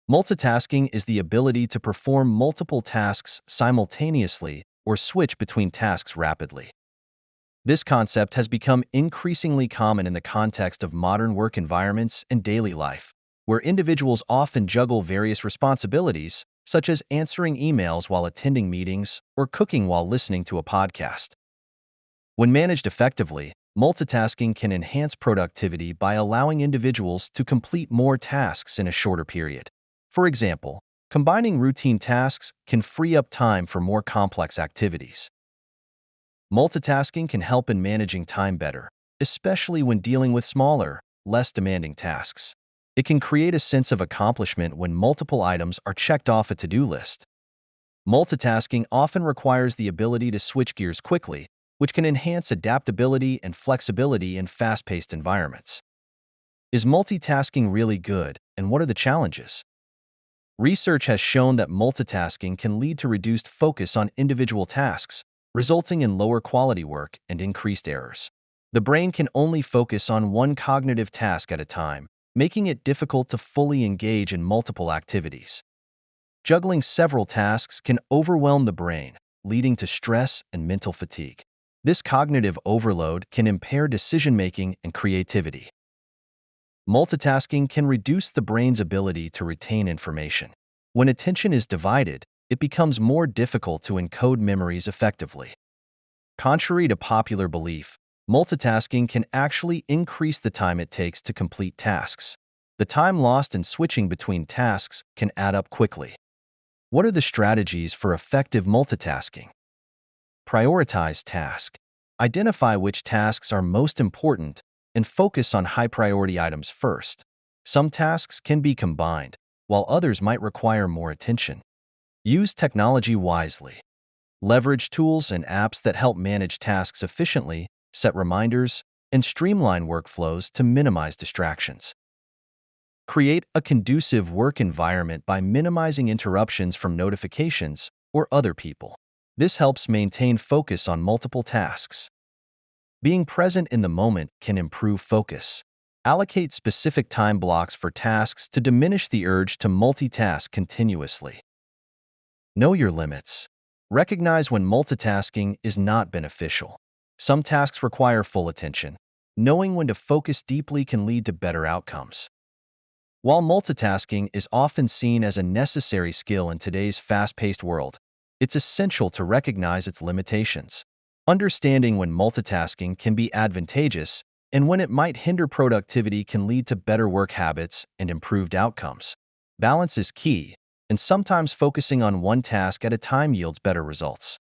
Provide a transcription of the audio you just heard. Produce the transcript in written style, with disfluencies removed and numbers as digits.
Multitasking is the ability to perform multiple tasks simultaneously or switch between tasks rapidly. This concept has become increasingly common in the context of modern work environments and daily life, where individuals often juggle various responsibilities, such as answering emails while attending meetings or cooking while listening to a podcast. When managed effectively, multitasking can enhance productivity by allowing individuals to complete more tasks in a shorter period. For example, combining routine tasks can free up time for more complex activities. Multitasking can help in managing time better, especially when dealing with smaller, less demanding tasks. It can create a sense of accomplishment when multiple items are checked off a to-do list. Multitasking often requires the ability to switch gears quickly, which can enhance adaptability and flexibility in fast-paced environments. Is multitasking really good, and what are the challenges? Research has shown that multitasking can lead to reduced focus on individual tasks, resulting in lower quality work and increased errors. The brain can only focus on one cognitive task at a time, making it difficult to fully engage in multiple activities. Juggling several tasks can overwhelm the brain, leading to stress and mental fatigue. This cognitive overload can impair decision-making and creativity. Multitasking can reduce the brain's ability to retain information. When attention is divided, it becomes more difficult to encode memories effectively. Contrary to popular belief, multitasking can actually increase the time it takes to complete tasks. The time lost in switching between tasks can add up quickly. What are the strategies for effective multitasking? Prioritize tasks. Identify which tasks are most important and focus on high-priority items first. Some tasks can be combined, while others might require more attention. Use technology wisely. Leverage tools and apps that help manage tasks efficiently, set reminders, and streamline workflows to minimize distractions. Create a conducive work environment by minimizing interruptions from notifications or other people. This helps maintain focus on multiple tasks. Being present in the moment can improve focus. Allocate specific time blocks for tasks to diminish the urge to multitask continuously. Know your limits. Recognize when multitasking is not beneficial. Some tasks require full attention. Knowing when to focus deeply can lead to better outcomes. While multitasking is often seen as a necessary skill in today's fast-paced world, it's essential to recognize its limitations. Understanding when multitasking can be advantageous and when it might hinder productivity can lead to better work habits and improved outcomes. Balance is key, and sometimes focusing on one task at a time yields better results.